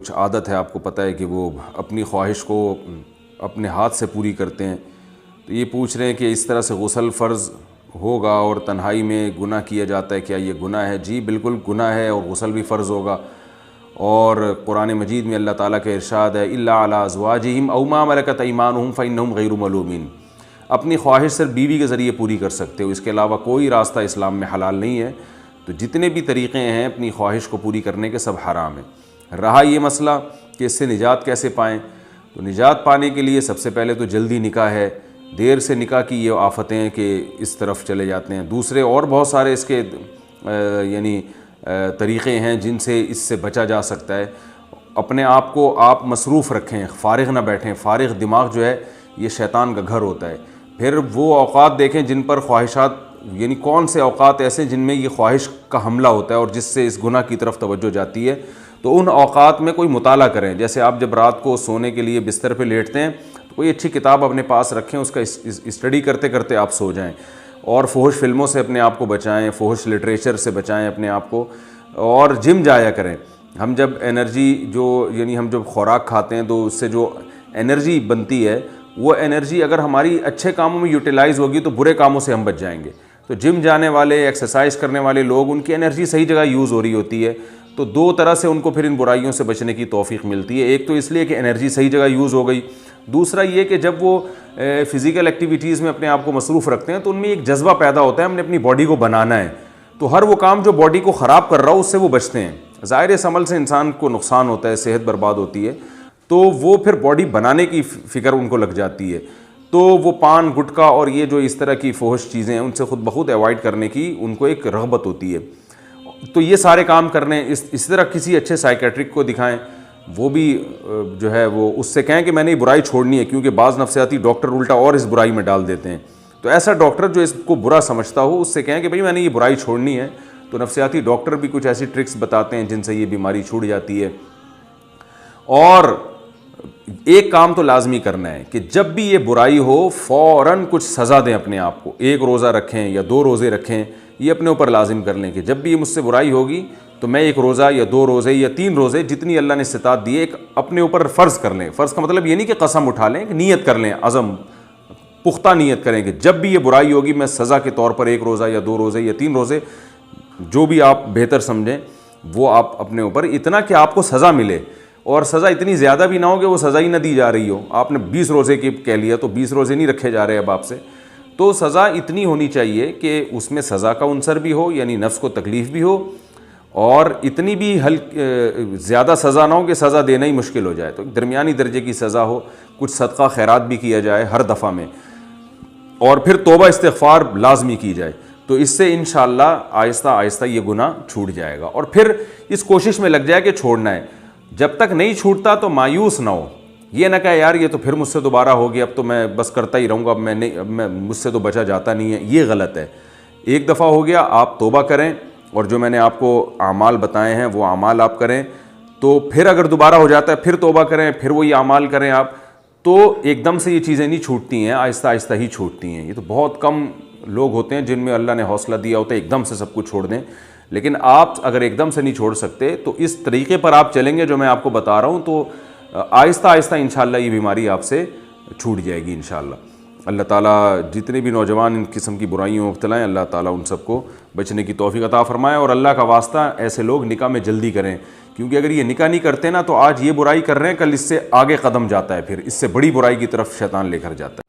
کچھ عادت ہے، آپ کو پتہ ہے کہ وہ اپنی خواہش کو اپنے ہاتھ سے پوری کرتے ہیں، تو یہ پوچھ رہے ہیں کہ اس طرح سے غسل فرض ہوگا اور تنہائی میں گناہ کیا جاتا ہے، کیا یہ گناہ ہے؟ جی بالکل گناہ ہے، اور غسل بھی فرض ہوگا۔ اور قرآن مجید میں اللہ تعالیٰ کا ارشاد ہے الا علی ازواجہم او ما ملکت ایمانہم فانہم غیر ملومین، اپنی خواہش صرف بیوی کے ذریعے پوری کر سکتے ہو، اس کے علاوہ کوئی راستہ اسلام میں حلال نہیں ہے۔ تو جتنے بھی طریقے ہیں اپنی خواہش کو پوری کرنے کے سب حرام ہیں۔ رہا یہ مسئلہ کہ اس سے نجات کیسے پائیں، تو نجات پانے کے لیے سب سے پہلے تو جلدی نکاح ہے، دیر سے نکاح کی یہ آفتیں ہیں کہ اس طرف چلے جاتے ہیں۔ دوسرے اور بہت سارے اس کے طریقے ہیں جن سے اس سے بچا جا سکتا ہے۔ اپنے آپ کو آپ مصروف رکھیں، فارغ نہ بیٹھیں، فارغ دماغ جو ہے یہ شیطان کا گھر ہوتا ہے۔ پھر وہ اوقات دیکھیں جن پر خواہشات، یعنی کون سے اوقات ایسے جن میں یہ خواہش کا حملہ ہوتا ہے اور جس سے اس گناہ کی طرف توجہ جاتی ہے، تو ان اوقات میں کوئی مطالعہ کریں۔ جیسے آپ جب رات کو سونے کے لیے بستر پہ لیٹتے ہیں تو کوئی اچھی کتاب اپنے پاس رکھیں، اس کا اسٹڈی کرتے کرتے آپ سو جائیں، اور فحش فلموں سے اپنے آپ کو بچائیں، فحش لٹریچر سے بچائیں اپنے آپ کو، اور جم جایا کریں۔ ہم جب یعنی ہم جب خوراک کھاتے ہیں تو اس سے جو انرجی بنتی ہے، وہ انرجی اگر ہماری اچھے کاموں میں یوٹیلائز ہوگی تو برے کاموں سے ہم بچ جائیں گے۔ تو جم جانے والے، ایکسرسائز کرنے والے لوگ، ان کی انرجی صحیح جگہ یوز ہو رہی ہوتی ہے، تو دو طرح سے ان کو پھر ان برائیوں سے بچنے کی توفیق ملتی ہے۔ ایک تو اس لیے کہ انرجی صحیح جگہ یوز ہو گئی، دوسرا یہ کہ جب وہ فزیکل ایکٹیویٹیز میں اپنے آپ کو مصروف رکھتے ہیں تو ان میں ایک جذبہ پیدا ہوتا ہے ہم نے اپنی باڈی کو بنانا ہے، تو ہر وہ کام جو باڈی کو خراب کر رہا ہو اس سے وہ بچتے ہیں۔ ظاہر اس عمل سے انسان کو نقصان ہوتا ہے، صحت برباد ہوتی ہے، تو وہ پھر باڈی بنانے کی فکر ان کو لگ جاتی ہے، تو وہ پان گٹکا اور یہ جو اس طرح کی فحش چیزیں ہیں ان سے خود بخود ایوائڈ کرنے کی ان کو ایک رغبت ہوتی ہے۔ تو یہ سارے کام کرنے، اس طرح کسی اچھے سائیکیٹرک کو دکھائیں، وہ بھی جو ہے وہ اس سے کہیں کہ میں نے یہ برائی چھوڑنی ہے، کیونکہ بعض نفسیاتی ڈاکٹر الٹا اور اس برائی میں ڈال دیتے ہیں۔ تو ایسا ڈاکٹر جو اس کو برا سمجھتا ہو اس سے کہیں کہ بھئی میں نے یہ برائی چھوڑنی ہے، تو نفسیاتی ڈاکٹر بھی کچھ ایسی ٹرکس بتاتے ہیں جن سے یہ بیماری چھوٹ جاتی ہے۔ اور ایک کام تو لازمی کرنا ہے کہ جب بھی یہ برائی ہو فوراً کچھ سزا دیں اپنے آپ کو، ایک روزہ رکھیں یا 2 روزے رکھیں، یہ اپنے اوپر لازم کر لیں کہ جب بھی یہ مجھ سے برائی ہوگی تو میں 1 روزہ یا 2 روزے یا 3 روزے، جتنی اللہ نے استطاعت دی ہے، ایک اپنے اوپر فرض کر لیں۔ فرض کا مطلب یہ نہیں کہ قسم اٹھا لیں، کہ نیت کر لیں، عزم، پختہ نیت کریں کہ جب بھی یہ برائی ہوگی میں سزا کے طور پر 1 روزہ یا 2 روزے یا 3 روزے، جو بھی آپ بہتر سمجھیں وہ آپ اپنے اوپر، اتنا کہ آپ کو سزا ملے، اور سزا اتنی زیادہ بھی نہ ہو کہ وہ سزا ہی نہ دی جا رہی ہو۔ آپ نے 20 روزے کی کہہ لیا تو 20 روزے نہیں رکھے جا رہے اب آپ سے، تو سزا اتنی ہونی چاہیے کہ اس میں سزا کا عنصر بھی ہو، یعنی نفس کو تکلیف بھی ہو، اور اتنی بھی زیادہ سزا نہ ہو کہ سزا دینا ہی مشکل ہو جائے، تو درمیانی درجے کی سزا ہو، کچھ صدقہ خیرات بھی کیا جائے ہر دفعہ میں، اور پھر توبہ استغفار لازمی کی جائے، تو اس سے انشاءاللہ آہستہ آہستہ یہ گناہ چھوٹ جائے گا۔ اور پھر اس کوشش میں لگ جائے کہ چھوڑنا ہے۔ جب تک نہیں چھوٹتا تو مایوس نہ ہو، یہ نہ کہے یار یہ تو پھر مجھ سے دوبارہ ہو گیا، اب تو میں بس کرتا ہی رہوں گا، اب میں مجھ سے تو بچا جاتا نہیں ہے، یہ غلط ہے۔ ایک دفعہ ہو گیا، آپ توبہ کریں، اور جو میں نے آپ کو اعمال بتائے ہیں وہ اعمال آپ کریں، تو پھر اگر دوبارہ ہو جاتا ہے پھر توبہ کریں، پھر وہی اعمال کریں آپ، تو ایک دم سے یہ چیزیں نہیں چھوٹتی ہیں، آہستہ آہستہ ہی چھوٹتی ہیں۔ یہ تو بہت کم لوگ ہوتے ہیں جن میں اللہ نے حوصلہ دیا ہوتا ہے ایک دم سے سب کچھ چھوڑ دیں، لیکن آپ اگر ایک دم سے نہیں چھوڑ سکتے تو اس طریقے پر آپ چلیں گے جو میں آپ کو بتا رہا ہوں، تو آہستہ آہستہ انشاءاللہ یہ بیماری آپ سے چھوٹ جائے گی انشاءاللہ۔ اللہ تعالیٰ جتنے بھی نوجوان ان قسم کی برائیوں میں مبتلا ہیں، اللہ تعالیٰ ان سب کو بچنے کی توفیق عطا فرمائے، اور اللہ کا واسطہ ایسے لوگ نکاح میں جلدی کریں، کیونکہ اگر یہ نکاح نہیں کرتے نا تو آج یہ برائی کر رہے ہیں، کل اس سے آگے قدم جاتا ہے، پھر اس سے بڑی برائی کی طرف شیطان لے کر جاتا ہے۔